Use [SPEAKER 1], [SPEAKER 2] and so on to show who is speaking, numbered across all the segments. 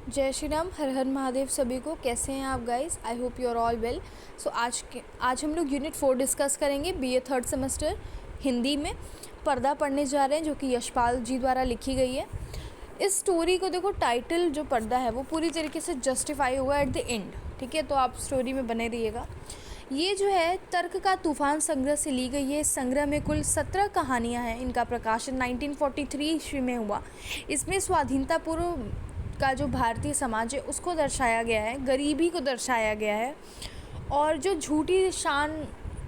[SPEAKER 1] जय श्री राम, हर हर महादेव सभी को। कैसे हैं आप guys? I hope you are all well. So आज हम लोग यूनिट 4 डिस्कस करेंगे, बीए थर्ड सेमेस्टर हिंदी में। पर्दा पढ़ने जा रहे हैं जो कि यशपाल जी द्वारा लिखी गई है। इस स्टोरी को देखो, टाइटल जो पर्दा है वो पूरी तरीके से जस्टिफाई हुआ एट द एंड, ठीक है? तो आप स्टोरी में बने रहिएगा। ये जो है तर्क का तूफान संग्रह से ली गई है। इस संग्रह में कुल 17 कहानियाँ हैं। इनका प्रकाशन 1943 ईस्वी में हुआ। इसमें स्वाधीनता पूर्व का जो भारतीय समाज है उसको दर्शाया गया है, गरीबी को दर्शाया गया है, और जो झूठी शान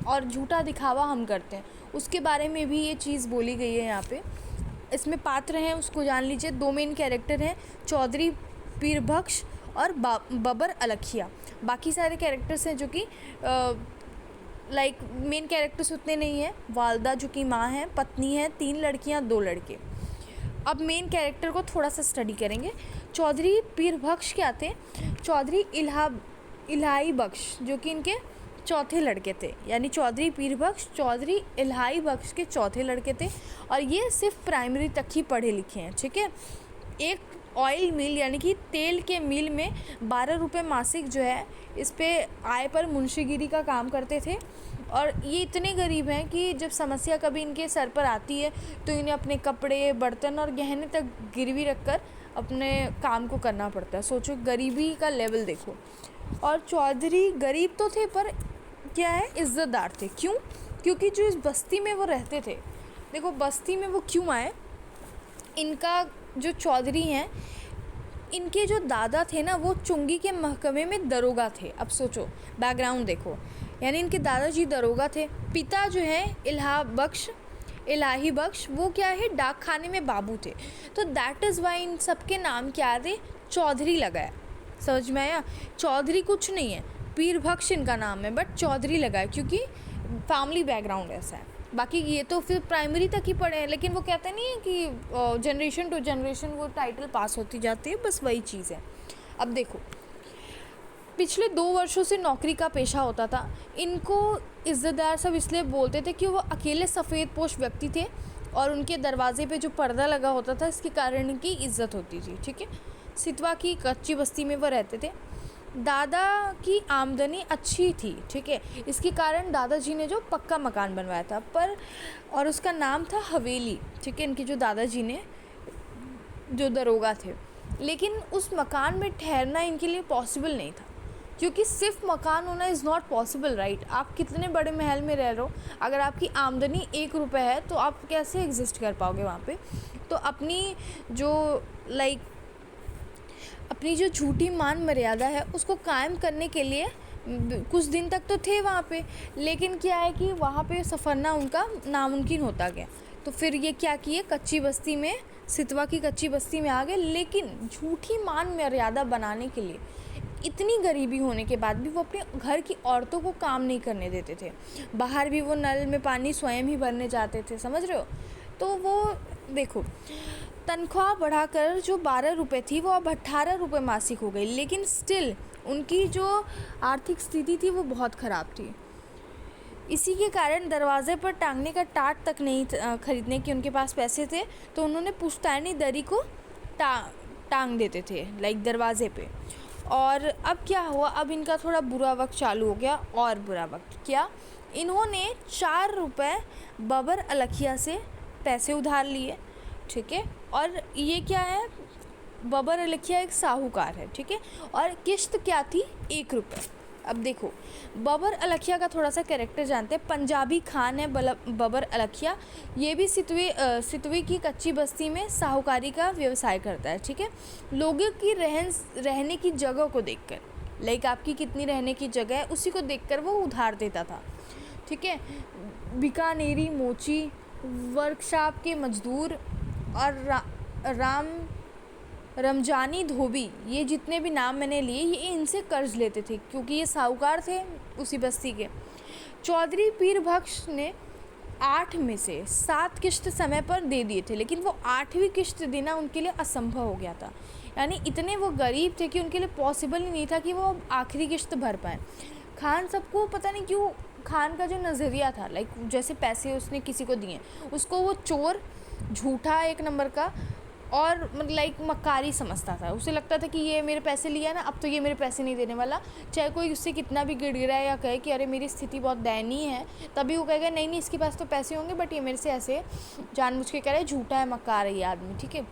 [SPEAKER 1] और झूठा दिखावा हम करते हैं उसके बारे में भी ये चीज़ बोली गई है यहाँ पे। इसमें पात्र हैं उसको जान लीजिए। दो मेन कैरेक्टर हैं, चौधरी पीरबख्श और बबर अलखिया। बाकी सारे कैरेक्टर्स हैं जो कि मेन कैरेक्टर्स उतने नहीं हैं। वालदा जो कि माँ है, पत्नी है, 3 लड़कियाँ 2 लड़के। अब मेन कैरेक्टर को थोड़ा सा स्टडी करेंगे। चौधरी पीरबख्श क्या थे? चौधरी इलाही बख्श जो कि इनके चौथे लड़के थे, यानी चौधरी पीरबख्श चौधरी इलाही बख्श के चौथे लड़के थे। और ये सिर्फ प्राइमरी तक ही पढ़े लिखे हैं, ठीक है? एक ऑयल मिल यानी कि तेल के मिल में 12 रुपये मासिक जो है इस पे आय पर मुंशीगिरी का काम करते थे। और ये इतने गरीब हैं कि जब समस्या कभी इनके सर पर आती है तो इन्हें अपने कपड़े, बर्तन और गहने तक गिरवी रखकर अपने काम को करना पड़ता है। सोचो गरीबी का लेवल देखो। और चौधरी गरीब तो थे पर क्या है, इज़्ज़तदार थे। क्यों? क्योंकि जो इस बस्ती में वो रहते थे, देखो बस्ती में वो क्यों आए, इनका जो चौधरी हैं इनके जो दादा थे ना वो चुंगी के महकमे में दरोगा थे। अब सोचो बैकग्राउंड देखो, यानी इनके दादाजी दरोगा थे। पिता जो है इलाही बख्श वो क्या है, डाक खाने में बाबू थे। तो दैट इज़ वाई इन सबके नाम क्या थे, चौधरी लगाया। समझ में आया? चौधरी कुछ नहीं है, पीरबख्श इनका नाम है, बट चौधरी लगाया क्योंकि फैमिली बैकग्राउंड ऐसा है। बाकी ये तो फिर प्राइमरी तक ही पढ़े हैं, लेकिन वो कहते नहीं है कि जनरेशन टू जनरेशन वो टाइटल पास होती जाती है, बस वही चीज़ है। अब देखो, पिछले 2 वर्षों से नौकरी का पेशा होता था। इनको इज़्ज़तदार सब इसलिए बोलते थे कि वो अकेले सफ़ेद पोश व्यक्ति थे और उनके दरवाजे पे जो पर्दा लगा होता था इसके कारण इनकी इज्जत होती थी, ठीक है? सितवा की कच्ची बस्ती में वो रहते थे। दादा की आमदनी अच्छी थी, ठीक है? इसके कारण दादाजी ने जो पक्का मकान बनवाया था और उसका नाम था हवेली, ठीक है? इनके जो दादाजी ने जो दरोगा थे, लेकिन उस मकान में ठहरना इनके लिए पॉसिबल नहीं था, क्योंकि सिर्फ मकान होना इज़ नॉट पॉसिबल, राइट? आप कितने बड़े महल में रह रहे हो, अगर आपकी आमदनी 1 रुपये है तो आप कैसे एग्जिस्ट कर पाओगे वहाँ पे? तो अपनी जो झूठी मान मर्यादा है उसको कायम करने के लिए कुछ दिन तक तो थे वहाँ पे, लेकिन क्या है कि वहाँ पे सफ़रना उनका नामुमकिन होता गया। तो फिर ये क्या किए, कच्ची बस्ती में, सितवा की कच्ची बस्ती में आ गए। लेकिन झूठी मान मर्यादा बनाने के लिए इतनी गरीबी होने के बाद भी वो अपने घर की औरतों को काम नहीं करने देते थे। बाहर भी वो नल में पानी स्वयं ही भरने जाते थे, समझ रहे हो? तो वो देखो, तनख्वाह बढ़ाकर जो 12 रुपये थी वो अब 18 रुपये मासिक हो गई, लेकिन स्टिल उनकी जो आर्थिक स्थिति थी वो बहुत ख़राब थी। इसी के कारण दरवाजे पर टांगने का टाट तक नहीं खरीदने के उनके पास पैसे थे, तो उन्होंने पुश्तैनी दरी को टांग देते थे, दरवाजे पे। और अब क्या हुआ, अब इनका थोड़ा बुरा वक्त चालू हो गया। और बुरा वक्त क्या, इन्होंने 4 रुपये बबर अलखिया से पैसे उधार लिए, ठीक है? और ये क्या है, बबर अलखिया एक साहूकार है, ठीक है? और किश्त क्या थी, 1 रुपये। अब देखो, बबर अलखिया का थोड़ा सा कैरेक्टर जानते हैं। पंजाबी खान है बबर अलखिया। ये भी सितवी की कच्ची बस्ती में साहूकारी का व्यवसाय करता है, ठीक है? लोगों की रहने की जगह को देखकर, आपकी कितनी रहने की जगह है उसी को देखकर वो उधार देता था, ठीक है? बीकानेरी मोची, वर्कशॉप के मजदूर और रमजानी धोबी, ये जितने भी नाम मैंने लिए ये इनसे कर्ज लेते थे क्योंकि ये साहूकार थे उसी बस्ती के। चौधरी पीरबख्श ने 8 में से 7 किश्त समय पर दे दिए थे, लेकिन वो 8वीं किश्त देना उनके लिए असंभव हो गया था। यानी इतने वो गरीब थे कि उनके लिए पॉसिबल ही नहीं था कि वो आखिरी किश्त भर पाएँ। खान सबको पता नहीं क्यों, खान का जो नज़रिया था, जैसे पैसे उसने किसी को दिए उसको वो चोर, झूठा, 1 नंबर का, और मतलब लाइक मक्कारी समझता था। उसे लगता था कि ये मेरे पैसे लिया ना, अब तो ये मेरे पैसे नहीं देने वाला। चाहे कोई उससे कितना भी गिड़गिड़ाए या कहे कि अरे मेरी स्थिति बहुत दयनीय है, तभी वो कहेगा नहीं नहीं इसके पास तो पैसे होंगे, बट ये मेरे से ऐसे जानबूझ के कह रहा है, झूठा है, मक्कार है ये आदमी, ठीक है।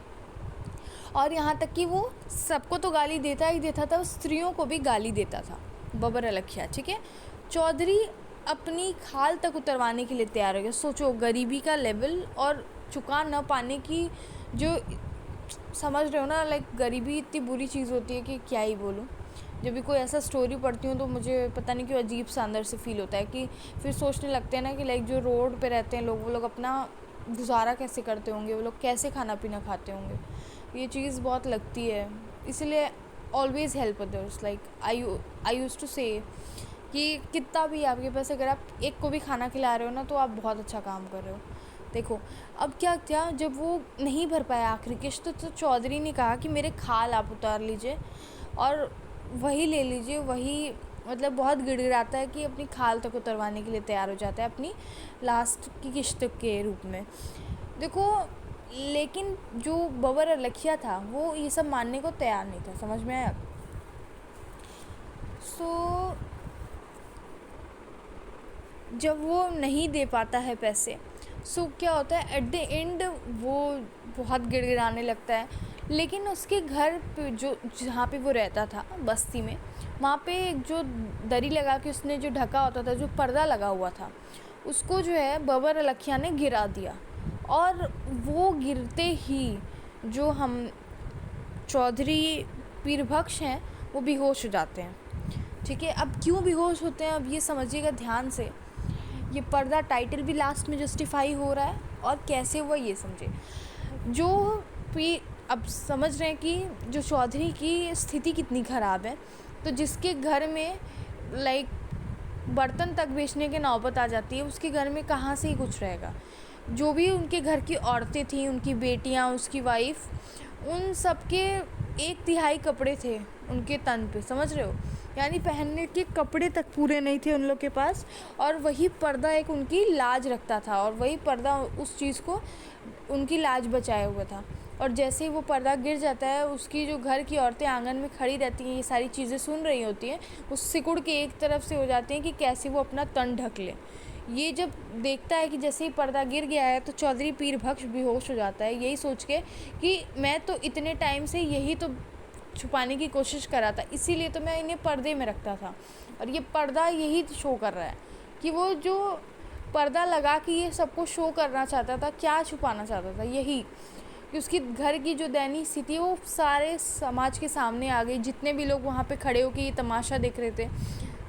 [SPEAKER 1] और यहाँ तक कि वो सबको तो गाली देता ही देता था, स्त्रियों को भी गाली देता था बबर अलखिया, ठीक है। चौधरी अपनी खाल तक उतरवाने के लिए तैयार हो गया। सोचो गरीबी का लेवल और चुका न पाने की जो, समझ रहे हो ना, लाइक गरीबी इतनी बुरी चीज़ होती है कि क्या ही बोलूँ। जब भी कोई ऐसा स्टोरी पढ़ती हूँ तो मुझे पता नहीं क्यों अजीब सा अंदर से फील होता है कि फिर सोचने लगते हैं ना कि लाइक जो रोड पे रहते हैं लोग, वो लोग अपना गुजारा कैसे करते होंगे, वो लोग कैसे खाना पीना खाते होंगे। ये चीज़ बहुत लगती है। इसलिए always help others. Like I use to say कि कितना भी आपके पास, अगर आप एक को भी खाना खिला रहे हो ना, तो आप बहुत अच्छा काम कर रहे हो। देखो अब क्या क्या, जब वो नहीं भर पाया आखिरी किश्त, तो चौधरी ने कहा कि मेरे खाल आप उतार लीजिए और वही ले लीजिए। वही मतलब बहुत गिड़गिड़ाता है कि अपनी खाल तक उतरवाने के लिए तैयार हो जाता है अपनी लास्ट की किश्त के रूप में। देखो लेकिन जो बबर अलखिया था वो ये सब मानने को तैयार नहीं था, समझ में आया। सो जब वो नहीं दे पाता है पैसे, सो क्या होता है एट द एंड वो बहुत गिड़गिड़ाने लगता है। लेकिन उसके घर पे जो, जहाँ पे वो रहता था बस्ती में, वहाँ पे एक जो दरी लगा के उसने जो ढका होता था, जो पर्दा लगा हुआ था, उसको जो है बबर अलखिया ने गिरा दिया। और वो गिरते ही जो हम चौधरी पीरबख्श हैं वो बेहोश हो जाते हैं, ठीक है। अब क्यों बेहोश होते हैं, अब ये समझिएगा ध्यान से। ये पर्दा टाइटल भी लास्ट में जस्टिफाई हो रहा है और कैसे हुआ ये समझे। जो अब समझ रहे हैं कि जो चौधरी की स्थिति कितनी ख़राब है, तो जिसके घर में लाइक बर्तन तक बेचने की नौबत आ जाती है, उसके घर में कहाँ से ही कुछ रहेगा। जो भी उनके घर की औरतें थीं, उनकी बेटियाँ, उसकी वाइफ, उन सब के 1/3 कपड़े थे उनके तन पे, समझ रहे हो। यानी पहनने के कपड़े तक पूरे नहीं थे उन लोग के पास। और वही पर्दा एक उनकी लाज रखता था, और वही पर्दा उस चीज़ को, उनकी लाज बचाए हुआ था। और जैसे ही वो पर्दा गिर जाता है, उसकी जो घर की औरतें आंगन में खड़ी रहती हैं, ये सारी चीज़ें सुन रही होती हैं, वो सिकुड़ के एक तरफ से हो जाती हैं कि कैसे वो अपना तन ढक ले। ये जब देखता है कि जैसे ही पर्दा गिर गया है, तो चौधरी पीरबख्श बेहोश हो जाता है, यही सोच के कि मैं तो इतने टाइम से यही तो छुपाने की कोशिश कर रहा था, इसीलिए तो मैं इन्हें पर्दे में रखता था। और ये पर्दा यही शो कर रहा है कि वो जो पर्दा लगा के ये सबको शो करना चाहता था, क्या छुपाना चाहता था, यही कि उसकी घर की जो दयनीय स्थिति है वो सारे समाज के सामने आ गई। जितने भी लोग वहाँ पे खड़े होकर ये तमाशा देख रहे थे,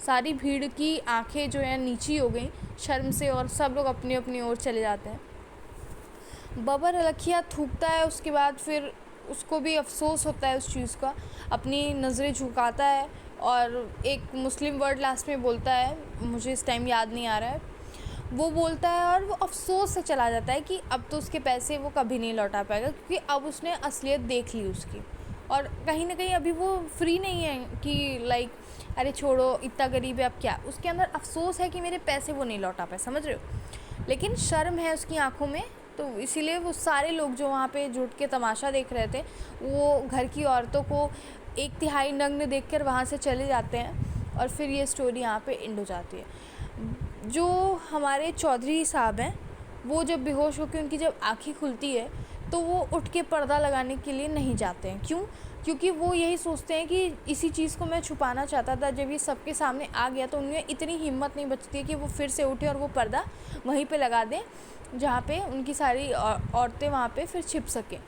[SPEAKER 1] सारी भीड़ की आंखें जो है नीची हो गई शर्म से, और सब लोग अपनी अपनी ओर चले जाते हैं। बबर अलखिया थूकता है, उसके बाद फिर उसको भी अफसोस होता है उस चीज़ का, अपनी नज़रें झुकाता है और एक मुस्लिम वर्ड लास्ट में बोलता है, मुझे इस टाइम याद नहीं आ रहा है, वो बोलता है और वो अफसोस से चला जाता है कि अब तो उसके पैसे वो कभी नहीं लौटा पाएगा, क्योंकि अब उसने असलियत देख ली उसकी। और कहीं ना कहीं अभी वो फ्री नहीं है कि लाइक अरे छोड़ो इतना गरीब है अब क्या, उसके अंदर अफसोस है कि मेरे पैसे वो नहीं लौटा पाए, समझ रहे हो। लेकिन शर्म है उसकी आंखों में, तो इसीलिए वो सारे लोग जो वहाँ पे जुट के तमाशा देख रहे थे, वो घर की औरतों को 1/3 नग्न देखकर वहाँ से चले जाते हैं। और फिर ये स्टोरी यहाँ पे एंड हो जाती है। जो हमारे चौधरी साहब हैं, वो जब बेहोश होकर उनकी जब आँखें खुलती है, तो वो उठ के पर्दा लगाने के लिए नहीं जाते हैं। क्यों? क्योंकि वो यही सोचते हैं कि इसी चीज़ को मैं छुपाना चाहता था, जब ये सबके सामने आ गया तो उनमें इतनी हिम्मत नहीं बचती है कि वो फिर से उठे और वो पर्दा वहीं पे लगा दें जहाँ पे उनकी सारी औरतें वहाँ पे फिर छिप सकें।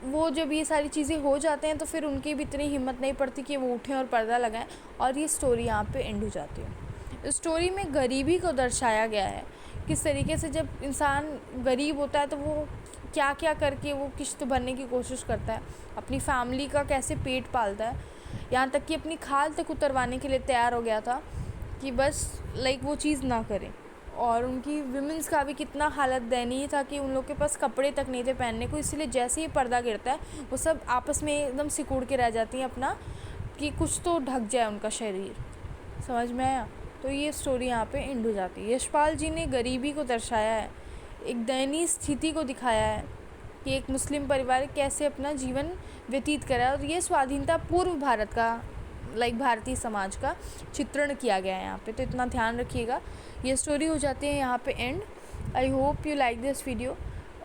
[SPEAKER 1] वो जब ये सारी चीज़ें हो जाते हैं तो फिर उनकी भी इतनी हिम्मत नहीं पड़ती कि वो उठें और पर्दा लगाएं, और ये स्टोरी यहाँ पे एंड हो जाती है। स्टोरी में गरीबी को दर्शाया गया है, किस तरीके से जब इंसान गरीब होता है तो वो क्या क्या करके वो किश्त भरने की कोशिश करता है, अपनी फैमिली का कैसे पेट पालता है, यहाँ तक कि अपनी खाल तक उतरवाने के लिए तैयार हो गया था कि बस लाइक वो चीज़ ना करें। और उनकी विमेंस का भी कितना हालत दयनीय था कि उन लोग के पास कपड़े तक नहीं थे पहनने को, इसलिए जैसे ही पर्दा गिरता है वो सब आपस में एकदम सिकुड़ के रह जाती हैं अपना, कि कुछ तो ढक जाए उनका शरीर, समझ में आया। तो ये स्टोरी यहाँ पे एंड हो जाती है। यशपाल जी ने गरीबी को दर्शाया है, एक दयनीय स्थिति को दिखाया है, कि एक मुस्लिम परिवार कैसे अपना जीवन व्यतीत करा, और ये स्वाधीनता पूर्व भारत का भारतीय समाज का चित्रण किया गया है यहाँ पे। तो इतना ध्यान रखिएगा। ये स्टोरी हो जाती है यहाँ पे and. I hope you like this video,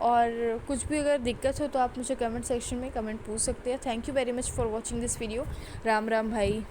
[SPEAKER 1] और कुछ भी अगर दिक्कत हो तो आप मुझे कमेंट सेक्शन में कमेंट पूछ सकते हैं। Thank you very much for watching this video. Ram Ram भाई।